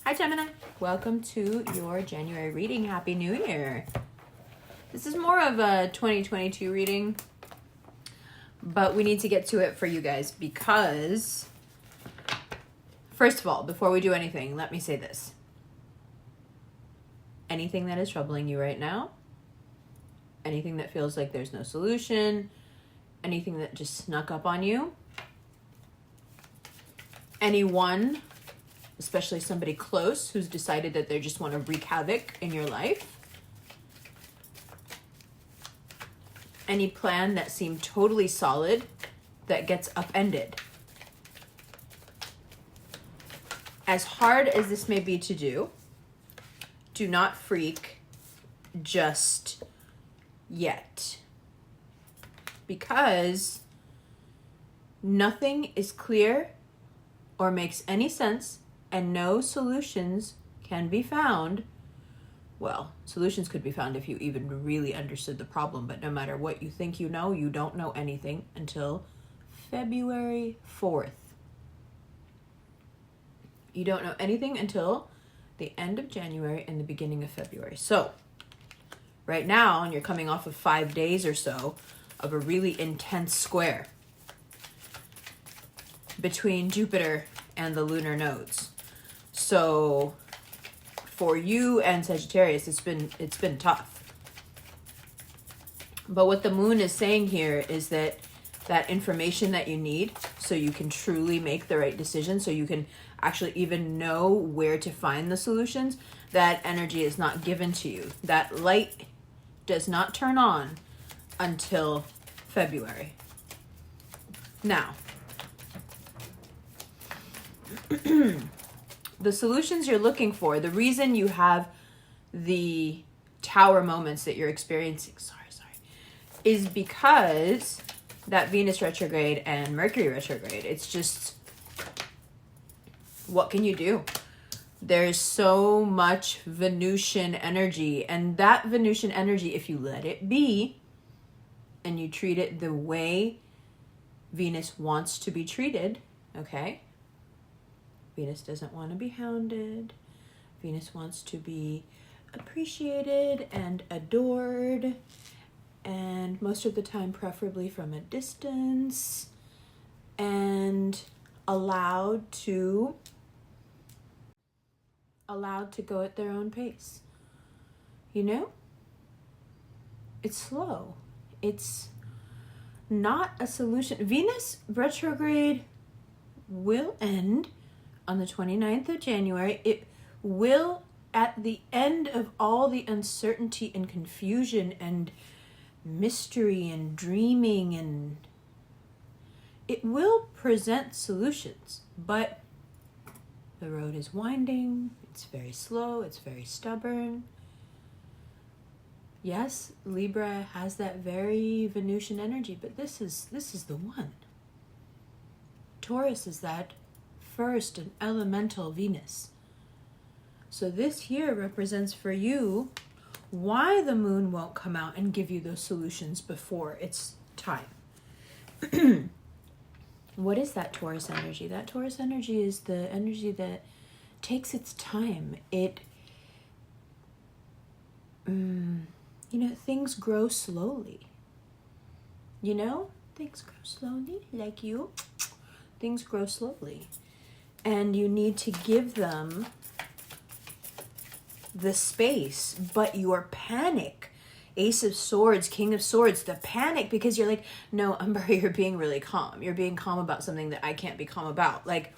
Hi Gemini, welcome to your January reading. Happy New Year. This is more of a 2022 reading, but we need to get to it for you guys because, first of all, before we do anything, let me say this. Anything that is troubling you right now, anything that feels like there's no solution, anything that just snuck up on you, anyone, especially somebody close who's decided that they just want to wreak havoc in your life, any plan that seemed totally solid that gets upended. As hard as this may be to do not freak just yet, because nothing is clear or makes any sense, and no solutions can be found. Well, solutions could be found if you even really understood the problem, but no matter what you think you know, you don't know anything until February 4th. You don't know anything until the end of January and the beginning of February. So, right now, and you're coming off of 5 days or so of a really intense square between Jupiter and the lunar nodes. So for you and Sagittarius, it's been tough. But what the moon is saying here is that information that you need so you can truly make the right decision, so you can actually even know where to find the solutions, that energy is not given to you. That light does not turn on until February. Now, the solutions you're looking for, the reason you have the tower moments that you're experiencing, is because that Venus retrograde and Mercury retrograde. It's just, what can you do? There's so much Venusian energy, and that Venusian energy, if you let it be and you treat it the way Venus wants to be treated, okay? Venus doesn't want to be hounded. Venus wants to be appreciated and adored, and most of the time preferably from a distance, and allowed to go at their own pace. You know? It's slow. It's not a solution. Venus retrograde will end on the 29th of January. It will, at the end of all the uncertainty and confusion and mystery and dreaming, and it will present solutions, but the road is winding, it's very slow, it's very stubborn. Yes, Libra has that very Venusian energy, but this is the one. Taurus is that first and elemental Venus. So this here represents for you why the moon won't come out and give you those solutions before it's time. What is that Taurus energy? That Taurus energy is the energy that takes its time. It, things grow slowly. Things grow slowly, like you. Things grow slowly. And you need to give them the space, but your panic, Ace of Swords, King of Swords, the panic, because you're like, no, Umber, you're being really calm. You're being calm about something that I can't be calm about. Like,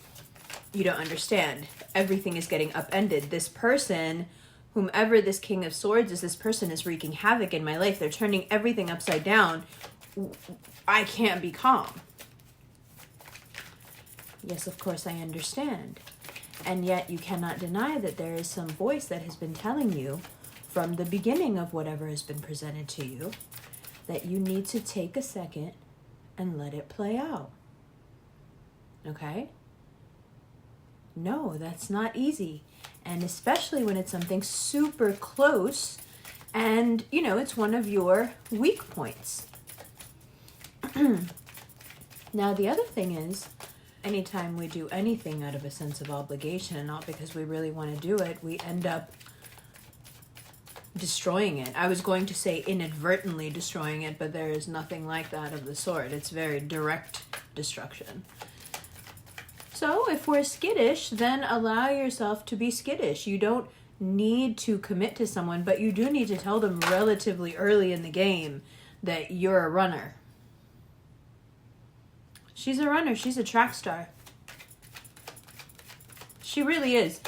you don't understand. Everything is getting upended. This person, whomever this King of Swords is, this person is wreaking havoc in my life. They're turning everything upside down. I can't be calm. Yes, of course, I understand. And yet you cannot deny that there is some voice that has been telling you from the beginning of whatever has been presented to you that you need to take a second and let it play out. Okay? No, that's not easy. And especially when it's something super close and, it's one of your weak points. Now, the other thing is, anytime we do anything out of a sense of obligation and not because we really want to do it, we end up destroying it. I was going to say inadvertently destroying it, but there is nothing like that of the sort. It's very direct destruction. So if we're skittish, then allow yourself to be skittish. You don't need to commit to someone, but you do need to tell them relatively early in the game that you're a runner. She's a runner. She's a track star. She really is.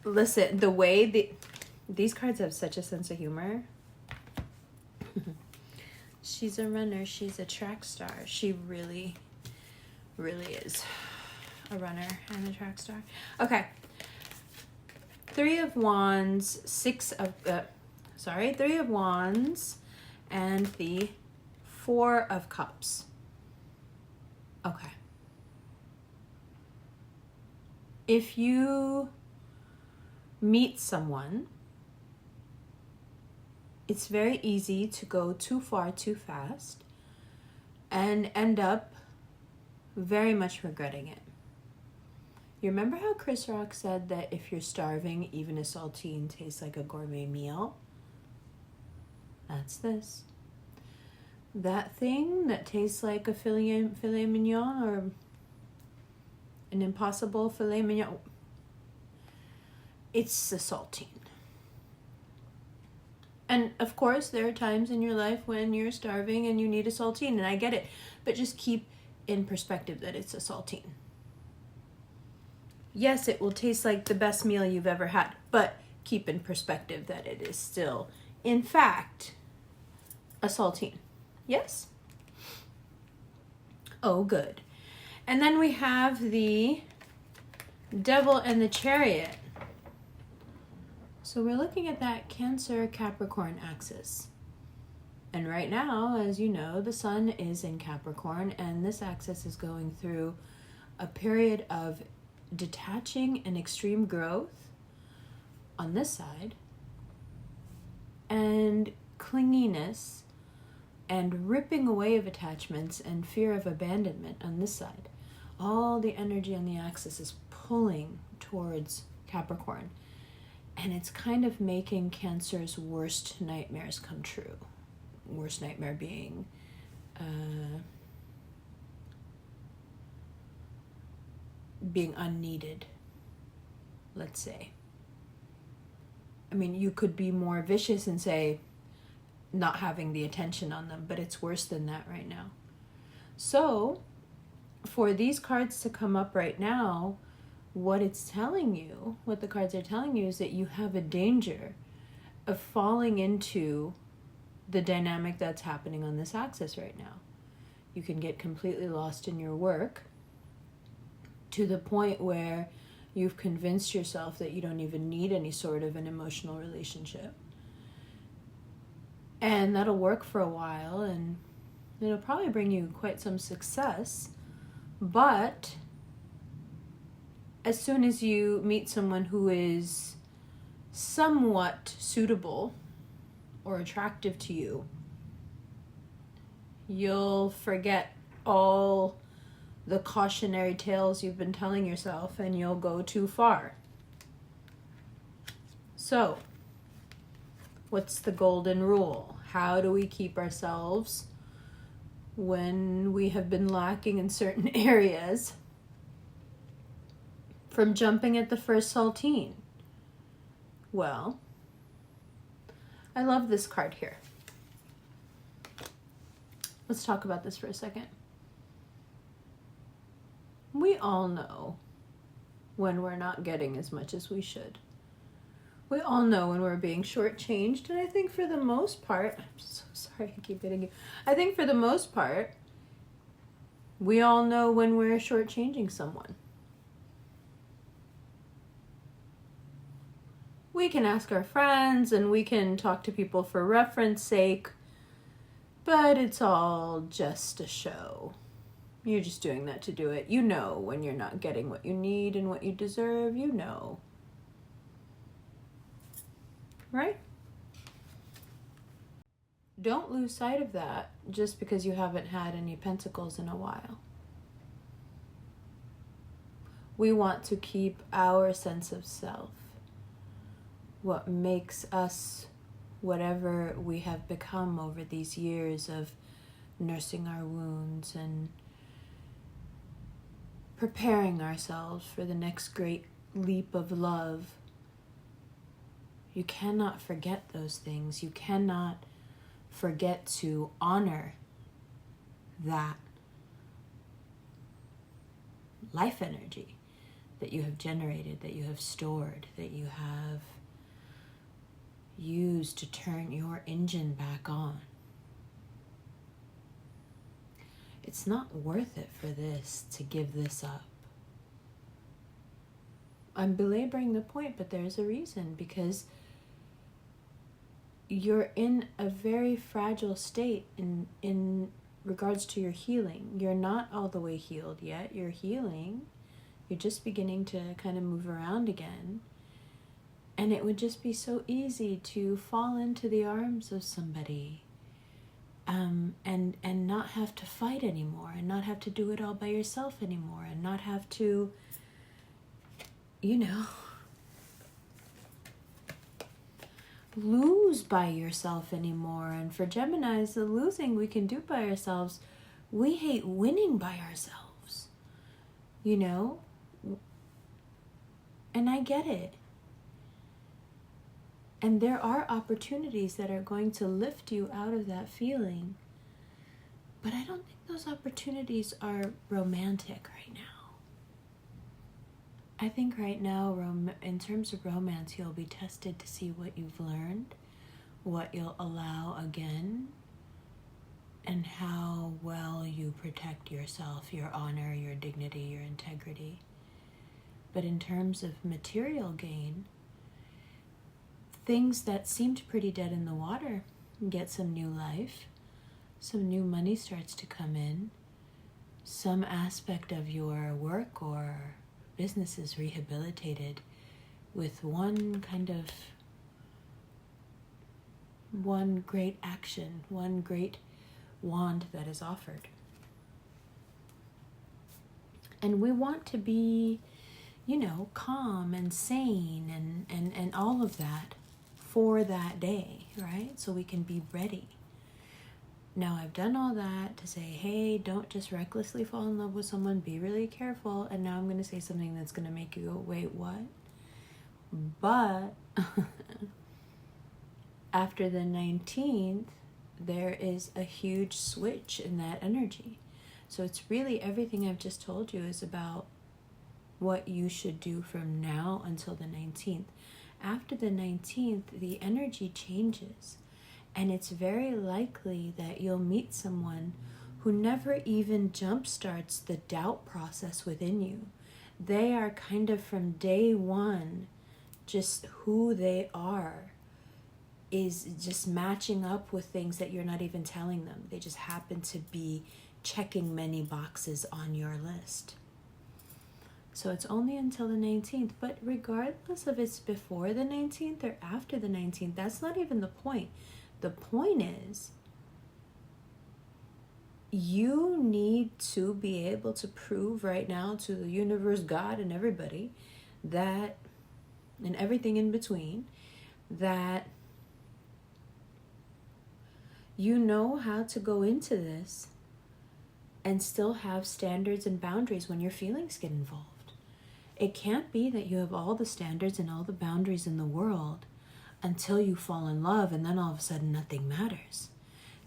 Listen, the way these cards have such a sense of humor. She's a runner. She's a track star. She really, really is a runner and a track star. Okay. 3 of Wands, 3 of Wands, and the 4 of Cups. Okay. If you meet someone, it's very easy to go too far too fast and end up very much regretting it. You remember how Chris Rock said that if you're starving, even a saltine tastes like a gourmet meal? That's this. That thing that tastes like a filet mignon or an impossible filet mignon, it's a saltine. And of course, there are times in your life when you're starving and you need a saltine, and I get it. But just keep in perspective that it's a saltine. Yes, it will taste like the best meal you've ever had, but keep in perspective that it is still, in fact, a saltine. Yes? Oh, good. And then we have the Devil and the Chariot. So we're looking at that Cancer-Capricorn axis. And right now, as you know, the sun is in Capricorn, and this axis is going through a period of detaching and extreme growth on this side, and clinginess and ripping away of attachments and fear of abandonment on this side. All the energy on the axis is pulling towards Capricorn, and it's kind of making Cancer's worst nightmares come true. Worst nightmare being being unneeded, let's say. I mean, you could be more vicious and say not having the attention on them, but it's worse than that right now. So for these cards to come up right now, what it's telling you, what the cards are telling you, is that you have a danger of falling into the dynamic that's happening on this axis right now. You can get completely lost in your work to the point where you've convinced yourself that you don't even need any sort of an emotional relationship. And that'll work for a while, and it'll probably bring you quite some success. But as soon as you meet someone who is somewhat suitable or attractive to you, you'll forget all the cautionary tales you've been telling yourself, and you'll go too far. So, what's the golden rule? How do we keep ourselves when we have been lacking in certain areas from jumping at the first saltine? Well, I love this card here. Let's talk about this for a second. We all know when we're not getting as much as we should. We all know when we're being shortchanged, and I think for the most part, I'm so sorry I keep hitting you. I think for the most part, we all know when we're shortchanging someone. We can ask our friends and we can talk to people for reference sake, but it's all just a show. You're just doing that to do it. You know when you're not getting what you need and what you deserve, you know. Right? Don't lose sight of that just because you haven't had any pentacles in a while. We want to keep our sense of self, what makes us whatever we have become over these years of nursing our wounds and preparing ourselves for the next great leap of love. You cannot forget those things. You cannot forget to honor that life energy that you have generated, that you have stored, that you have used to turn your engine back on. It's not worth it for this to give this up. I'm belaboring the point, but there's a reason, because you're in a very fragile state in regards to your healing. You're not all the way healed yet. You're healing. You're just beginning to kind of move around again. And it would just be so easy to fall into the arms of somebody and not have to fight anymore, and not have to do it all by yourself anymore, and not have to, lose by yourself anymore. And for Geminis, the losing we can do by ourselves, we hate winning by ourselves, and I get it. And there are opportunities that are going to lift you out of that feeling, but I don't think those opportunities are romantic right now. I think right now, in terms of romance, you'll be tested to see what you've learned, what you'll allow again, and how well you protect yourself, your honor, your dignity, your integrity. But in terms of material gain, things that seemed pretty dead in the water get some new life, some new money starts to come in, some aspect of your work or business is rehabilitated with one great action, one great wand that is offered. And we want to be, calm and sane and all of that for that day, right? So we can be ready. Now, I've done all that to say, hey, don't just recklessly fall in love with someone, be really careful. And now I'm going to say something that's going to make you go, wait, what? But after the 19th, there is a huge switch in that energy. So it's really everything I've just told you is about what you should do from now until the 19th. After the 19th, the energy changes. And it's very likely that you'll meet someone who never even jumpstarts the doubt process within you. They are kind of from day one, just who they are is just matching up with things that you're not even telling them. They just happen to be checking many boxes on your list. So it's only until the 19th, but regardless of it's before the 19th or after the 19th, that's not even the point. The point is, you need to be able to prove right now to the universe, God, and everybody that, and everything in between, that you know how to go into this and still have standards and boundaries when your feelings get involved. It can't be that you have all the standards and all the boundaries in the world until you fall in love, and then all of a sudden nothing matters.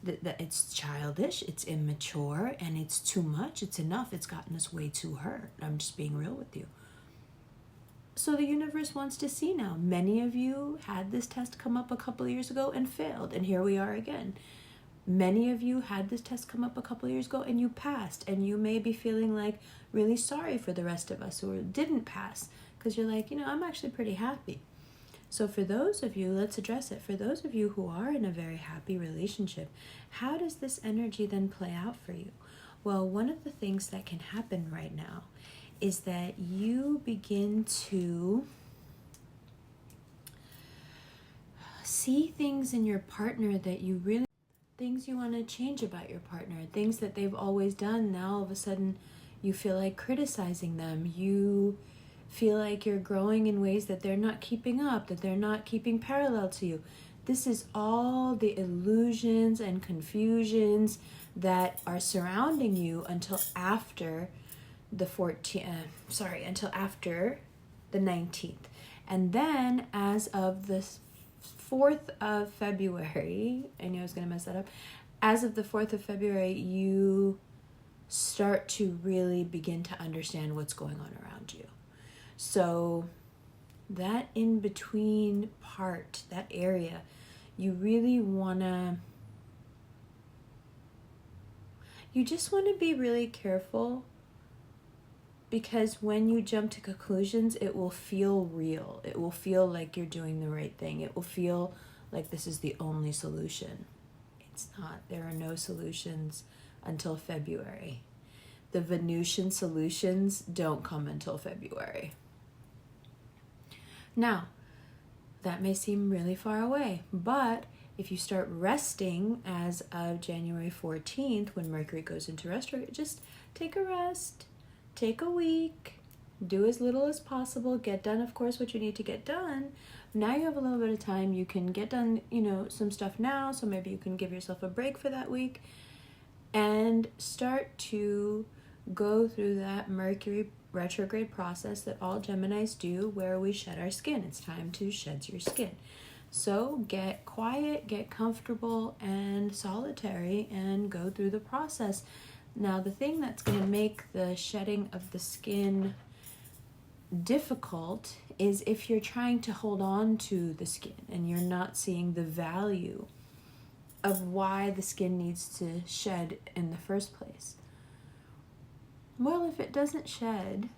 That it's childish, it's immature, and it's too much, it's enough, it's gotten us way too hurt. I'm just being real with you. So the universe wants to see now. Many of you had this test come up a couple of years ago and failed, and here we are again. Many of you had this test come up a couple of years ago and you passed, and you may be feeling like really sorry for the rest of us who didn't pass, because you're like, I'm actually pretty happy. So for those of you, let's address it. For those of you who are in a very happy relationship, how does this energy then play out for you? Well, one of the things that can happen right now is that you begin to see things in your partner that you really, things you want to change about your partner, things that they've always done. Now all of a sudden You feel like criticizing them. You feel like you're growing in ways that they're not keeping up, that they're not keeping parallel to you. This is all the illusions and confusions that are surrounding you until after the 19th. And then as of the 4th of February, I knew I was going to mess that up. As of the 4th of February, you start to really begin to understand what's going on around you. So that in between part, that area, you really you just want to be really careful, because when you jump to conclusions, it will feel real. It will feel like you're doing the right thing. It will feel like this is the only solution. It's not. There are no solutions until February. The Venusian solutions don't come until February. Now, that may seem really far away, but if you start resting as of January 14th, when Mercury goes into retrograde, just take a rest, take a week, do as little as possible, get done, of course, what you need to get done. Now you have a little bit of time. You can get done, some stuff now, so maybe you can give yourself a break for that week and start to go through that Mercury retrograde process that all Geminis do, where we shed our skin. It's time to shed your skin. So get quiet, get comfortable and solitary, and go through the process. Now, the thing that's going to make the shedding of the skin difficult is if you're trying to hold on to the skin and you're not seeing the value of why the skin needs to shed in the first place. Well, if it doesn't shed,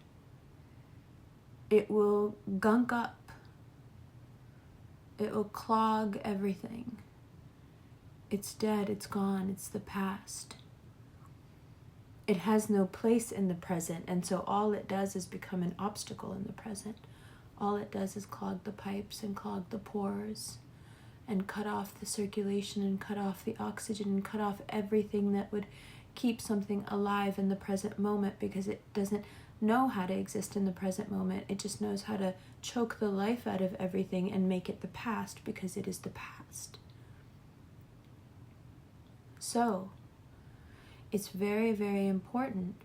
it will gunk up. It will clog everything. It's dead, it's gone, it's the past. It has no place in the present, and so all it does is become an obstacle in the present. All it does is clog the pipes and clog the pores and cut off the circulation and cut off the oxygen and cut off everything that would keep something alive in the present moment, because it doesn't know how to exist in the present moment. It just knows how to choke the life out of everything and make it the past, because it is the past. So it's very, very important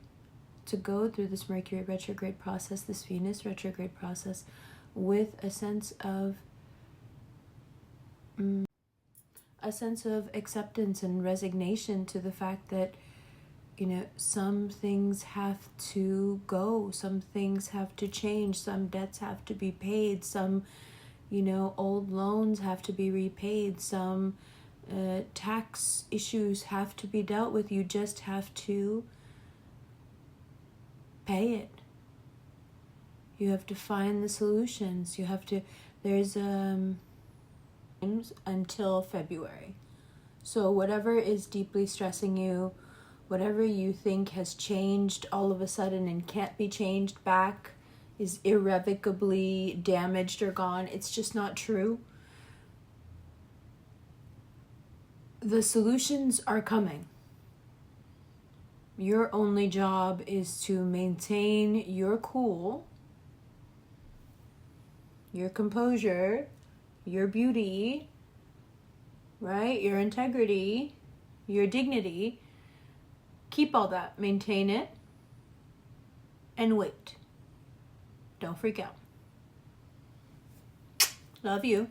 to go through this Mercury retrograde process, this Venus retrograde process, with a sense of acceptance and resignation to the fact that, some things have to go, some things have to change, some debts have to be paid, some, old loans have to be repaid, some tax issues have to be dealt with. You just have to pay it. You have to find the solutions. There's until February. So whatever is deeply stressing you, whatever you think has changed all of a sudden and can't be changed back, is irrevocably damaged or gone, it's just not true. The solutions are coming. Your only job is to maintain your cool, your composure, your beauty, right? Your integrity, your dignity. Keep all that, maintain it, and wait. Don't freak out. Love you.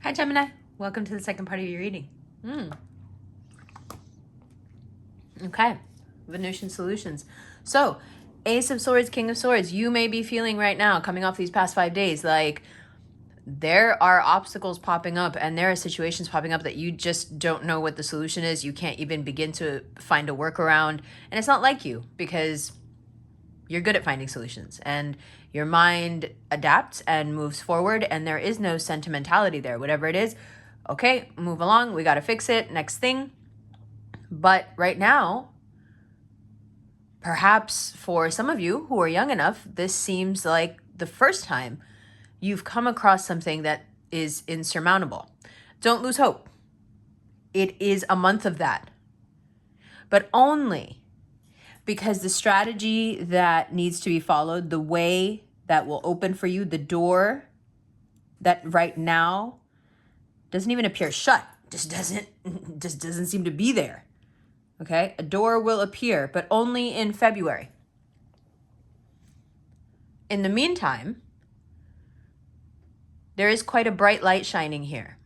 Hi, Gemini. Welcome to the second part of your reading. Okay, Venusian solutions. So, Ace of Swords, King of Swords. You may be feeling right now, coming off these past 5 days, like there are obstacles popping up and there are situations popping up that you just don't know what the solution is. You can't even begin to find a workaround. And it's not like you, because you're good at finding solutions and your mind adapts and moves forward, and there is no sentimentality there. Whatever it is, okay, move along. We got to fix it. Next thing. But right now, perhaps for some of you who are young enough, this seems like the first time you've come across something that is insurmountable. Don't lose hope. It is a month of that. But only because the strategy that needs to be followed, the way that will open for you, the door that right now doesn't even appear shut, just doesn't seem to be there. Okay? A door will appear, but only in February. In the meantime, there is quite a bright light shining here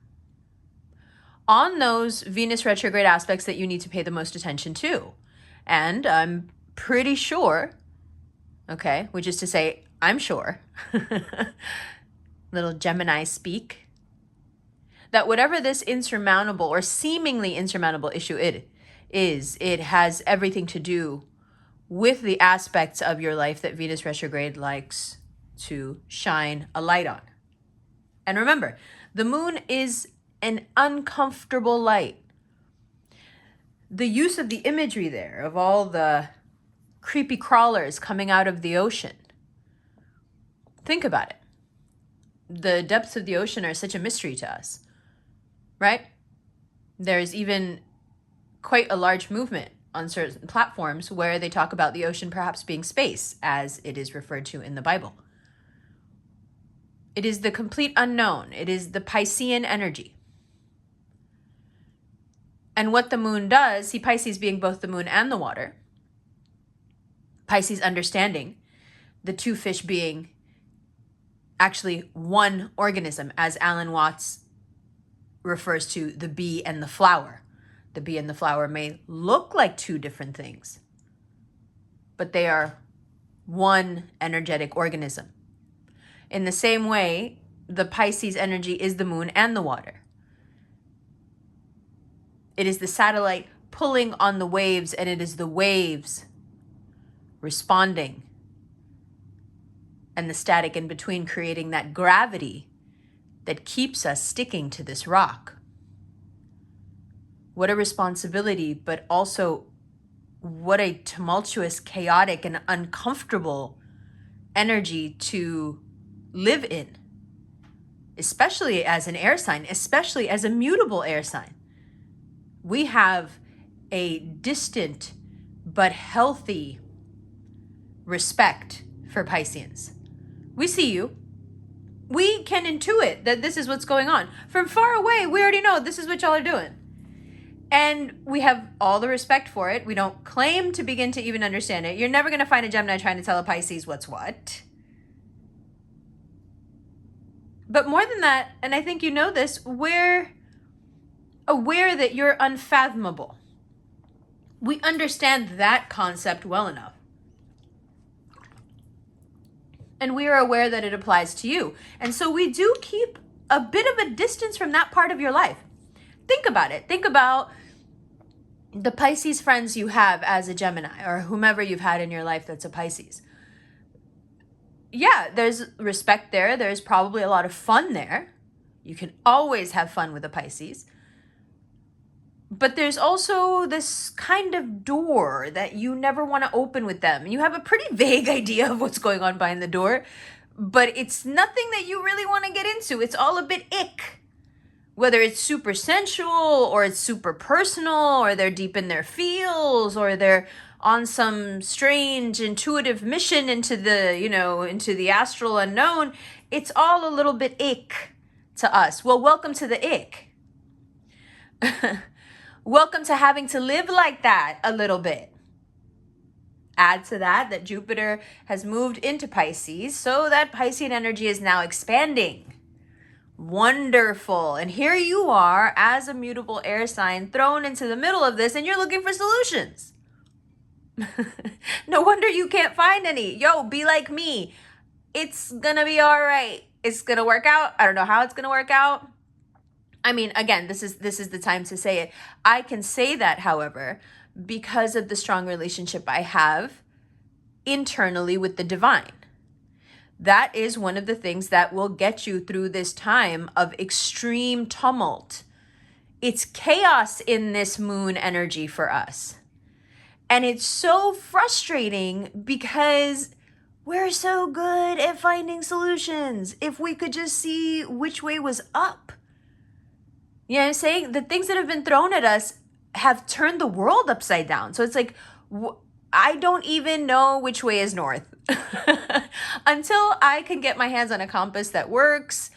on those Venus retrograde aspects that you need to pay the most attention to. And I'm pretty sure, okay, which is to say, I'm sure, little Gemini speak, that whatever this insurmountable or seemingly insurmountable issue it is, it has everything to do with the aspects of your life that Venus retrograde likes to shine a light on. And remember, the moon is an uncomfortable light. The use of the imagery there of all the creepy crawlers coming out of the ocean. Think about it. The depths of the ocean are such a mystery to us, right? There's even quite a large movement on certain platforms where they talk about the ocean perhaps being space, as it is referred to in the Bible. It is the complete unknown. It is the Piscean energy. And what the moon does, see, Pisces being both the moon and the water, Pisces understanding the two fish being actually one organism, as Alan Watts refers to the bee and the flower. The bee and the flower may look like two different things, but they are one energetic organism. In the same way, the Pisces energy is the moon and the water. It is the satellite pulling on the waves, and it is the waves responding, and the static in between creating that gravity that keeps us sticking to this rock. What a responsibility, but also what a tumultuous, chaotic, and uncomfortable energy to live in, especially as an air sign, especially as a mutable air sign. We have a distant but healthy respect for Pisceans. We see you. We can intuit that this is what's going on. From far away, we already know this is what y'all are doing. And we have all the respect for it. We don't claim to begin to even understand it. You're never going to find a Gemini trying to tell a Pisces what's what. But more than that, and I think you know this, we're aware that you're unfathomable. We understand that concept well enough. And we are aware that it applies to you. And so we do keep a bit of a distance from that part of your life. Think about it. Think about the Pisces friends you have as a Gemini, or whomever you've had in your life that's a Pisces. Yeah, there's respect there. There's probably a lot of fun there. You can always have fun with a Pisces. But there's also this kind of door that you never want to open with them. You have a pretty vague idea of what's going on behind the door, but it's nothing that you really want to get into. It's all a bit ick. Whether it's super sensual, or it's super personal, or they're deep in their feels, or they're on some strange intuitive mission into the astral unknown, it's all a little bit ick to us. Well, welcome to the ick. Welcome to having to live like that a little bit. Add to that Jupiter has moved into Pisces, so that Piscean energy is now expanding. Wonderful. And here you are as a mutable air sign thrown into the middle of this, and you're looking for solutions. No wonder you can't find any. Yo, be like me. It's gonna be all right. It's gonna work out. I don't know how it's gonna work out. I mean, again, this is the time to say it. I can say that, however, because of the strong relationship I have internally with the divine. That is one of the things that will get you through this time of extreme tumult. It's chaos in this moon energy for us. And it's so frustrating because we're so good at finding solutions. If we could just see which way was up. You know what I'm saying? The things that have been thrown at us have turned the world upside down. So it's like, I don't even know which way is north. Until I can get my hands on a compass that works,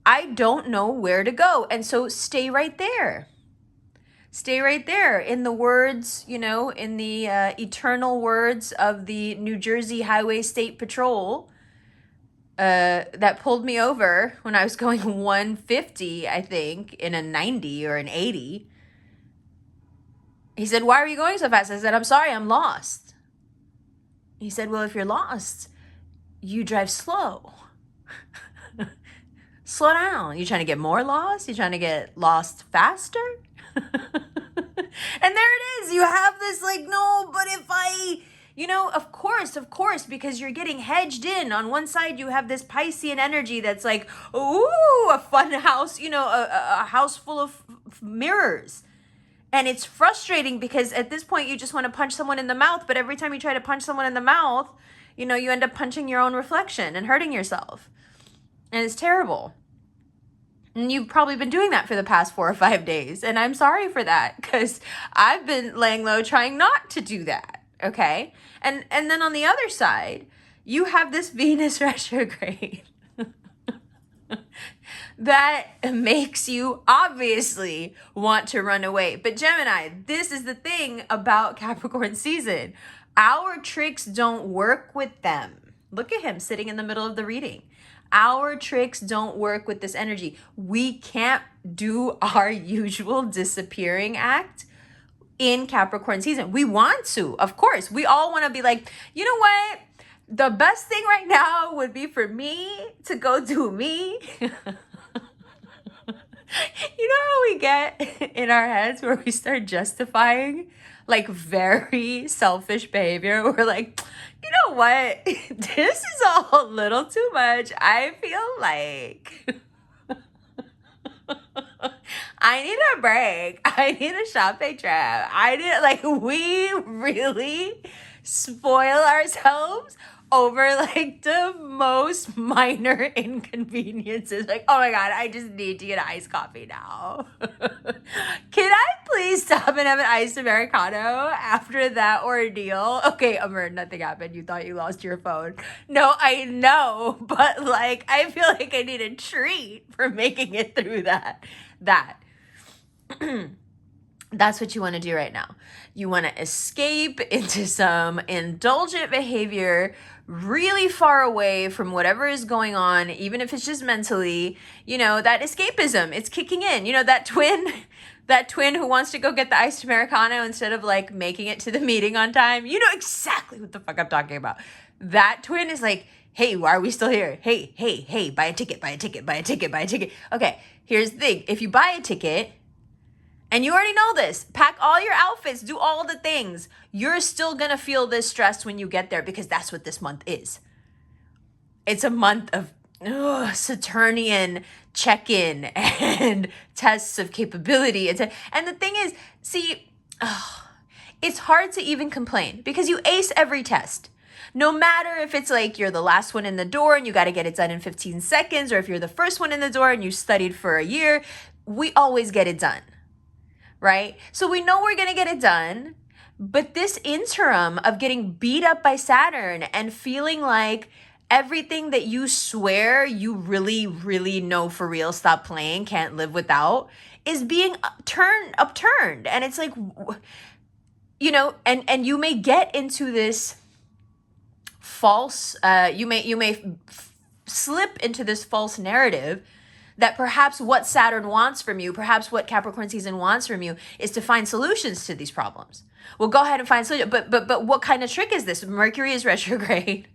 I don't know where to go. And so stay right there. Stay right there. In the words, in the eternal words of the New Jersey Highway State Patrol, that pulled me over when I was going 150, I think, in a 90 or an 80. He said, "Why are you going so fast?" I said, "I'm sorry, I'm lost." He said, "Well, if you're lost, you drive slow." Slow down. You trying to get more lost? You trying to get lost faster? And there it is. You have this no, but if I, of course, because you're getting hedged in. On one side, you have this Piscean energy that's like, ooh, a fun house, a house full of mirrors. And it's frustrating because at this point, you just want to punch someone in the mouth. But every time you try to punch someone in the mouth, you end up punching your own reflection and hurting yourself. And it's terrible. And you've probably been doing that for the past 4 or 5 days. And I'm sorry for that because I've been laying low trying not to do that. Okay. And then on the other side, you have this Venus retrograde that makes you obviously want to run away. But Gemini, this is the thing about Capricorn season. Our tricks don't work with them. Look at him sitting in the middle of the reading. Our tricks don't work with this energy. We can't do our usual disappearing act in Capricorn season. We want to, of course. We all want to be like, you know what? The best thing right now would be for me to go do me. You know how we get in our heads where we start justifying very selfish behavior? We're like, you know what? This is all a little too much. I feel like I need a break. I need a shopping trip. We really spoil ourselves over the most minor inconveniences. Oh my God, I just need to get iced coffee now. Can I please stop and have an iced Americano after that ordeal? Okay, Amber, nothing happened. You thought you lost your phone. No, I know, but I feel like I need a treat for making it through that. That's what you want to do right now. You want to escape into some indulgent behavior really far away from whatever is going on, even if it's just mentally, that escapism, it's kicking in. That twin who wants to go get the iced Americano instead of making it to the meeting on time. You know exactly what the fuck I'm talking about. That twin is like, hey, why are we still here? Hey, buy a ticket. Okay, here's the thing. If you buy a ticket, and you already know this, pack all your outfits, do all the things, you're still going to feel this stress when you get there because that's what this month is. It's a month of Saturnian check-in and tests of capability. And the thing is, it's hard to even complain because you ace every test. No matter if it's you're the last one in the door and you got to get it done in 15 seconds, or if you're the first one in the door and you studied for a year, we always get it done. Right? So we know we're going to get it done, but this interim of getting beat up by Saturn and feeling like everything that you swear you really, really know for real, stop playing, can't live without, is being upturned. And it's and you may get into this false, you may slip into this false narrative that perhaps what Saturn wants from you, perhaps what Capricorn season wants from you, is to find solutions to these problems. Well, go ahead and find solutions. But what kind of trick is this? Mercury is retrograde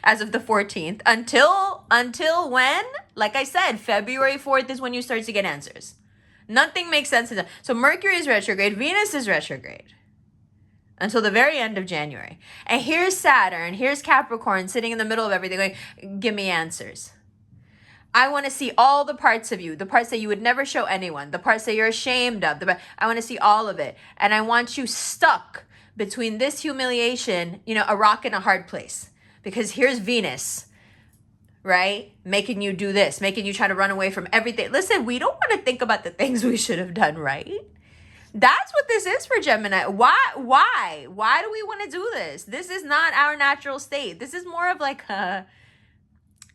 as of the 14th. Until when? Like I said, February 4th is when you start to get answers. Nothing makes sense to them. So Mercury is retrograde. Venus is retrograde until the very end of January. And here's Saturn. Here's Capricorn sitting in the middle of everything going, give me answers. I want to see all the parts of you, the parts that you would never show anyone, the parts that you're ashamed of. I want to see all of it. And I want you stuck between this humiliation, a rock and a hard place. Because here's Venus, right? Making you do this, making you try to run away from everything. Listen, we don't want to think about the things we should have done right. That's what this is for Gemini. Why do we want to do this? This is not our natural state. This is more of like a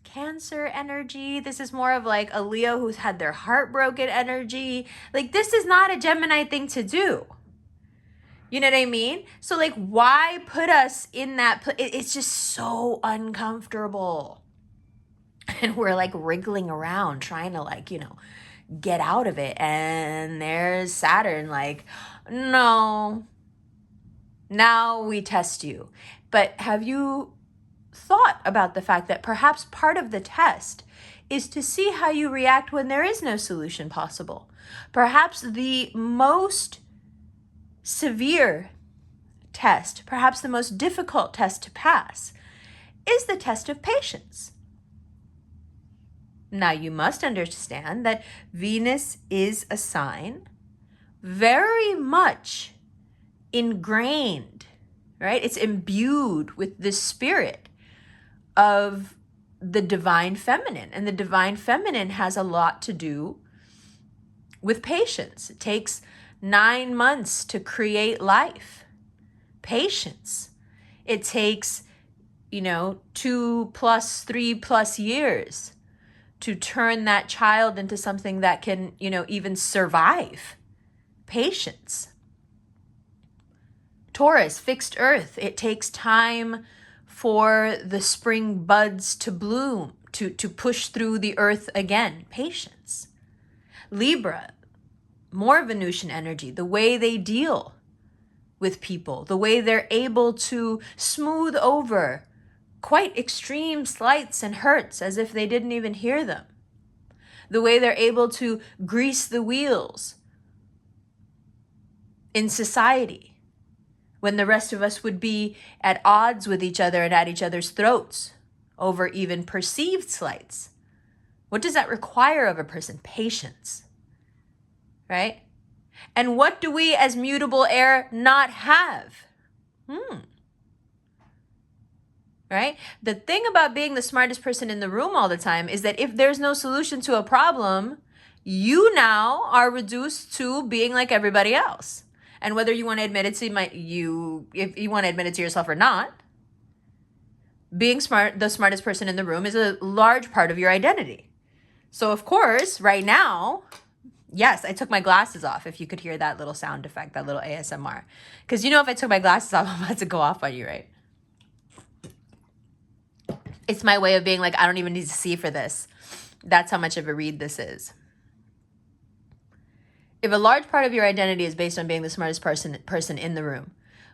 Cancer energy. This is more of like a Leo who's had their heart broken energy. Like, this is not a Gemini thing to do. You know what I mean? So like, why put us in that it's just so uncomfortable. And we're like wriggling around trying to like, get out of it. And there's Saturn like, no, now we test you. But have you thought about the fact that perhaps part of the test is to see how you react when there is no solution possible? Perhaps the most severe test, perhaps the most difficult test to pass, is the test of patience. Now, you must understand that Venus is a sign very much ingrained, right? It's imbued with the spirit of the divine feminine. And the divine feminine has a lot to do with patience. It takes 9 months to create life. Patience. It takes, 2+, 3+ years to turn that child into something that can, even survive. Patience. Taurus, fixed earth. It takes time for the spring buds to bloom, to push through the earth again. Patience. Libra, more Venusian energy. The way they deal with people, the way they're able to smooth over quite extreme slights and hurts as if they didn't even hear them. The way they're able to grease the wheels in society when the rest of us would be at odds with each other and at each other's throats over even perceived slights. What does that require of a person? Patience, right? And what do we as mutable air not have? Right? The thing about being the smartest person in the room all the time is that if there's no solution to a problem, you now are reduced to being like everybody else. And whether you want to admit it to if you want to admit it to yourself or not, being the smartest person in the room is a large part of your identity. So of course, right now, yes, I took my glasses off. If you could hear that little sound effect, that little ASMR. Because if I took my glasses off, I'm about to go off on you, right? It's my way of being like, I don't even need to see for this. That's how much of a read this is. If a large part of your identity is based on being the smartest person in the room,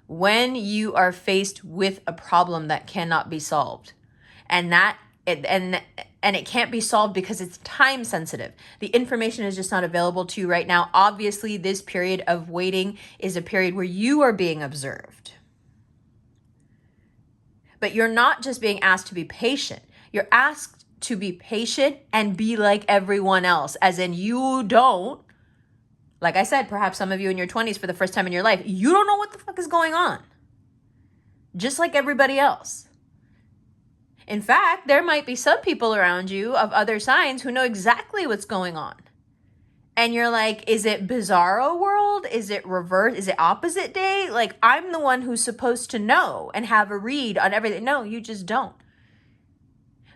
when you are faced with a problem that cannot be solved, and it can't be solved because it's time sensitive, the information is just not available to you right now. Obviously, this period of waiting is a period where you are being observed. But you're not just being asked to be patient. You're asked to be patient and be like everyone else, as in you don't, like I said, perhaps some of you in your 20s for the first time in your life, you don't know what the fuck is going on. Just like everybody else. In fact, there might be some people around you of other signs who know exactly what's going on. And you're like, is it bizarro world? Is it reverse? Is it opposite day? Like, I'm the one who's supposed to know and have a read on everything. No, you just don't.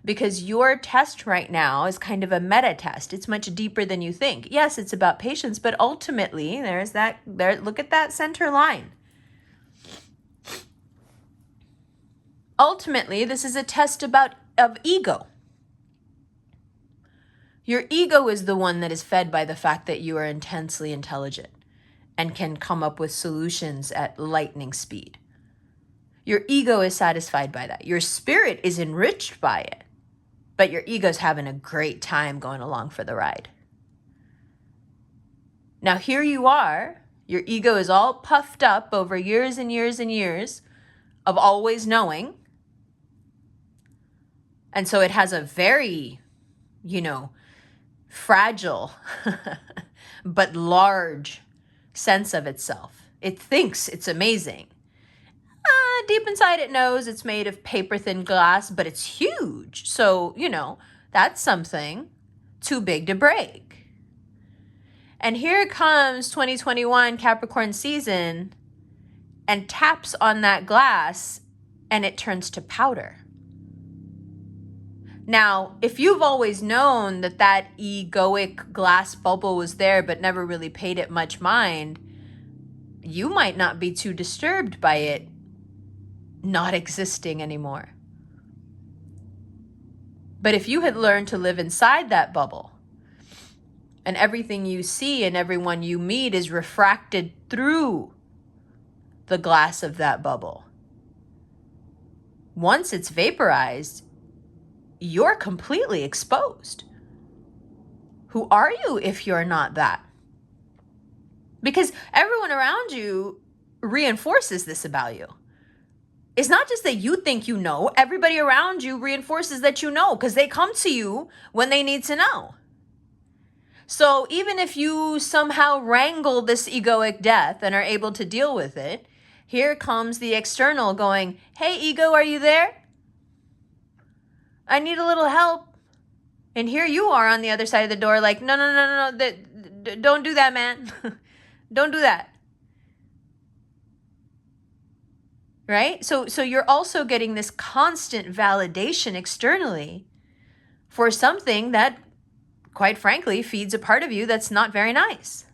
Because your test right now is kind of a meta test. It's much deeper than you think. Yes, it's about patience, but ultimately, look at that center line. Ultimately, this is a test of ego. Your ego is the one that is fed by the fact that you are intensely intelligent and can come up with solutions at lightning speed. Your ego is satisfied by that. Your spirit is enriched by it, but your ego's having a great time going along for the ride. Now here you are, your ego is all puffed up over years and years and years of always knowing. And so it has a very, fragile but large sense of itself. It thinks it's amazing. Deep inside it knows it's made of paper thin glass, but it's huge. So, that's something too big to break. And here comes 2021 Capricorn season and taps on that glass and it turns to powder. Now, if you've always known that that egoic glass bubble was there but never really paid it much mind, you might not be too disturbed by it not existing anymore. But if you had learned to live inside that bubble, and everything you see and everyone you meet is refracted through the glass of that bubble, once it's vaporized, you're completely exposed. Who are you if you're not that? Because everyone around you reinforces this about you. It's not just that you think you know, everybody around you reinforces that you know because they come to you when they need to know. So even if you somehow wrangle this egoic death and are able to deal with it, here comes the external going, hey, ego, are you there? I need a little help. And here you are on the other side of the door like, no, don't do that, man. Don't do that. Right? So you're also getting this constant validation externally for something that, quite frankly, feeds a part of you that's not very nice.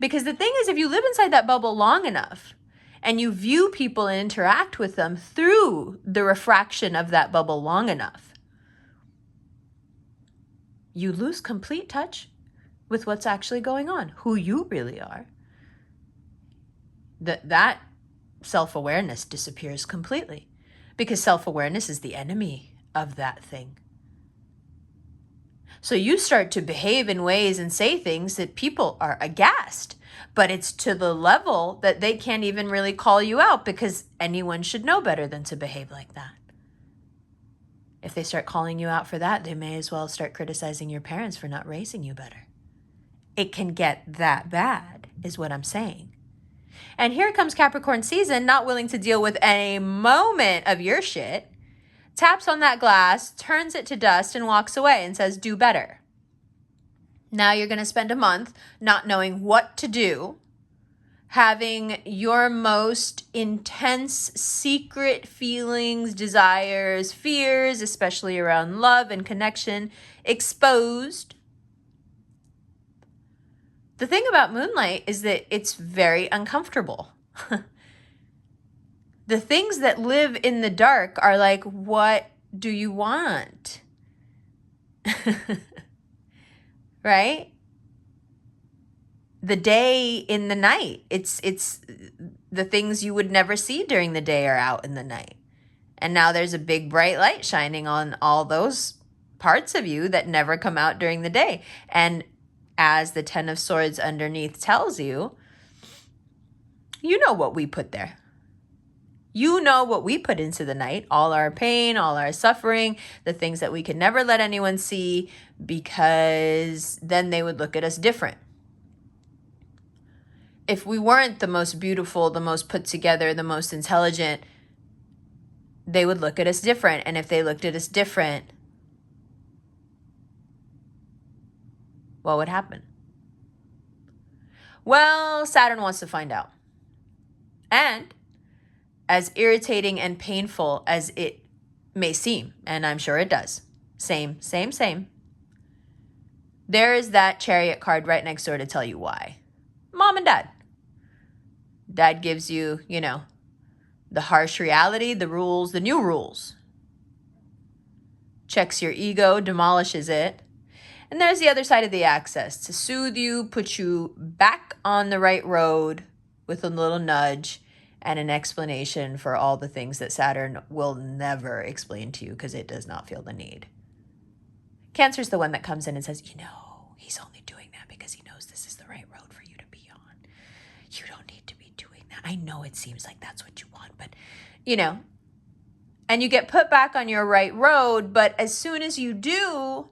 Because the thing is, if you live inside that bubble long enough and you view people and interact with them through the refraction of that bubble long enough, you lose complete touch with what's actually going on, who you really are. That self-awareness disappears completely because self-awareness is the enemy of that thing. So you start to behave in ways and say things that people are aghast, but it's to the level that they can't even really call you out because anyone should know better than to behave like that. If they start calling you out for that, they may as well start criticizing your parents for not raising you better. It can get that bad, is what I'm saying. And here comes Capricorn season, not willing to deal with any moment of your shit, taps on that glass, turns it to dust, and walks away and says, do better. Now you're going to spend a month not knowing what to do, having your most intense secret feelings, desires, fears, especially around love and connection, exposed. The thing about moonlight is that it's very uncomfortable. The things that live in the dark are like, what do you want? Right? The day in the night. It's the things you would never see during the day are out in the night. And now there's a big bright light shining on all those parts of you that never come out during the day. And as the 10 of Swords underneath tells you, you know what we put there. You know what we put into the night, all our pain, all our suffering, the things that we could never let anyone see because then they would look at us different. If we weren't the most beautiful, the most put together, the most intelligent, they would look at us different. And if they looked at us different, what would happen? Well, Saturn wants to find out. And as irritating and painful as it may seem, and I'm sure it does, same. There is that Chariot card right next door to tell you why. Mom and Dad. Dad gives you, the harsh reality, the rules, the new rules. Checks your ego, demolishes it. And there's the other side of the axis to soothe you, put you back on the right road with a little nudge and an explanation for all the things that Saturn will never explain to you because it does not feel the need. Cancer's the one that comes in and says, he's only doing that because he knows this is the right road for you to be on. You don't need to be doing that. I know it seems like that's what you want, but, and you get put back on your right road, but as soon as you do,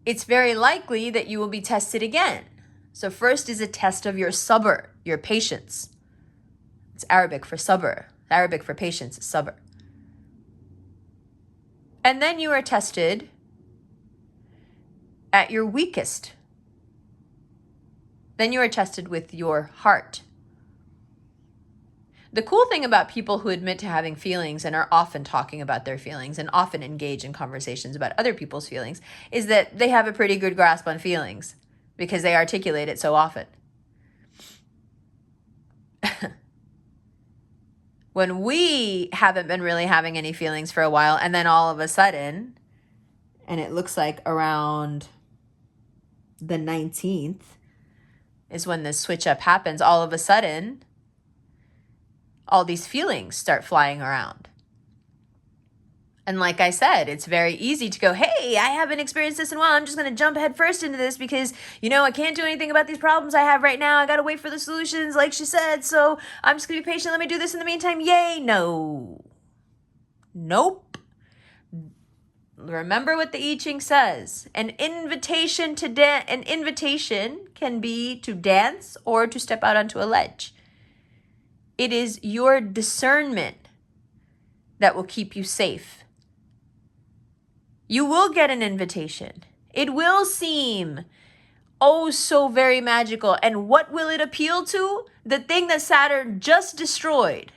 it's very likely that you will be tested again. So first is a test of your sabr, your patience. It's Arabic for sabr. Arabic for patience is sabr. And then you are tested at your weakest. Then you are tested with your heart. The cool thing about people who admit to having feelings and are often talking about their feelings and often engage in conversations about other people's feelings is that they have a pretty good grasp on feelings because they articulate it so often. When we haven't been really having any feelings for a while, and then all of a sudden, and it looks like around the 19th is when this switch up happens, all of a sudden, all these feelings start flying around. And like I said, it's very easy to go, hey, I haven't experienced this in a while. I'm just going to jump head first into this because, I can't do anything about these problems I have right now. I got to wait for the solutions, like she said. So I'm just going to be patient. Let me do this in the meantime. Yay. No. Nope. Remember what the I Ching says. An invitation can be to dance or to step out onto a ledge. It is your discernment that will keep you safe. You will get an invitation. It will seem oh so very magical. And what will it appeal to? The thing that Saturn just destroyed.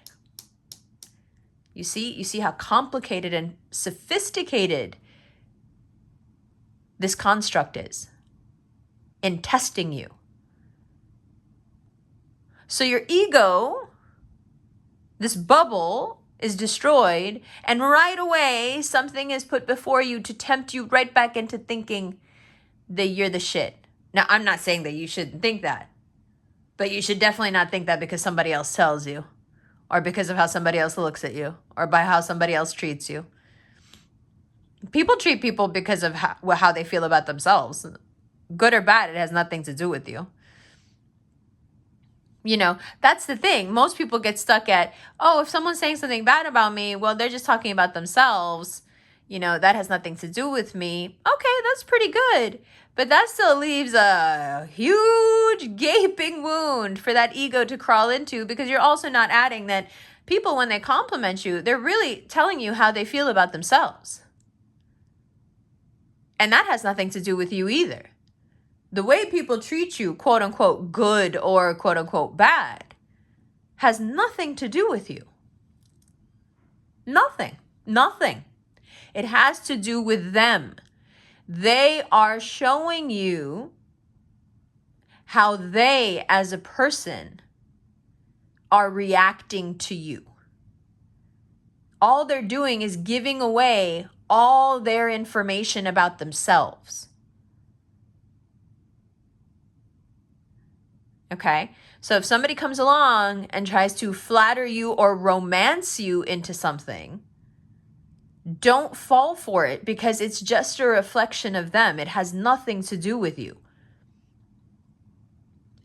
You see how complicated and sophisticated this construct is in testing you. So your ego, this bubble, is destroyed, and right away something is put before you to tempt you right back into thinking that you're the shit. Now, I'm not saying that you shouldn't think that, but you should definitely not think that because somebody else tells you, or because of how somebody else looks at you, or by how somebody else treats you. People treat people because of how they feel about themselves. Good or bad, it has nothing to do with you. That's the thing. Most people get stuck at, if someone's saying something bad about me, well, they're just talking about themselves. That has nothing to do with me. Okay, that's pretty good. But that still leaves a huge gaping wound for that ego to crawl into, because you're also not adding that people, when they compliment you, they're really telling you how they feel about themselves. And that has nothing to do with you either. The way people treat you, quote unquote, good or quote unquote bad, has nothing to do with you. Nothing. It has to do with them. They are showing you how they, as a person, are reacting to you. All they're doing is giving away all their information about themselves. Okay, so if somebody comes along and tries to flatter you or romance you into something, don't fall for it, because it's just a reflection of them. It has nothing to do with you.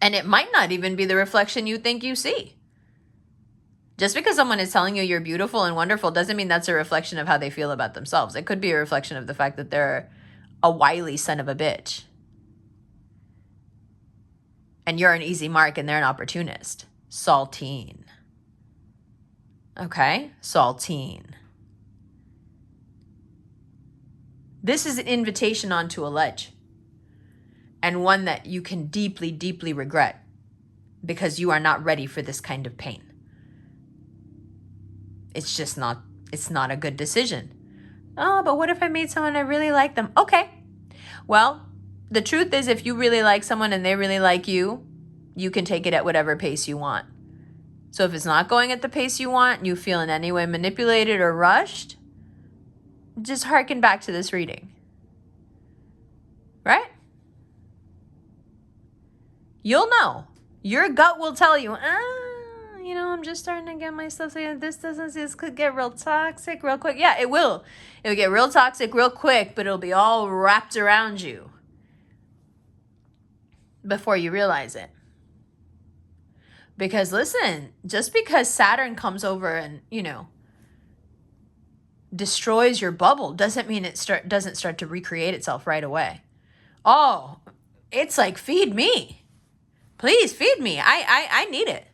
And it might not even be the reflection you think you see. Just because someone is telling you you're beautiful and wonderful doesn't mean that's a reflection of how they feel about themselves. It could be a reflection of the fact that they're a wily son of a bitch. And you're an easy mark and they're an opportunist. Saltine. Okay? Saltine. This is an invitation onto a ledge. And one that you can deeply, deeply regret, because you are not ready for this kind of pain. It's not a good decision. Oh, but what if I made someone I really like them? Okay. Well, the truth is, if you really like someone and they really like you, you can take it at whatever pace you want. So if it's not going at the pace you want, and you feel in any way manipulated or rushed, just hearken back to this reading. Right? You'll know. Your gut will tell you, I'm just starting to get myself saying this could get real toxic real quick. Yeah, it will. It'll get real toxic real quick, but it'll be all wrapped around you before you realize it. Because listen, just because Saturn comes over and, destroys your bubble doesn't mean it doesn't start to recreate itself right away. Oh, it's like, feed me. Please feed me. I need it.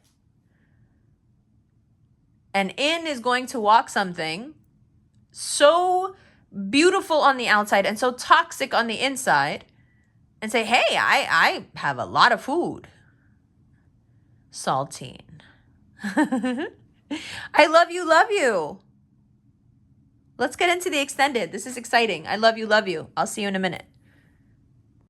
And in is going to walk something so beautiful on the outside and so toxic on the inside and say, hey, I have a lot of food. Saltine. I love you, love you. Let's get into the extended. This is exciting. I love you, love you. I'll see you in a minute.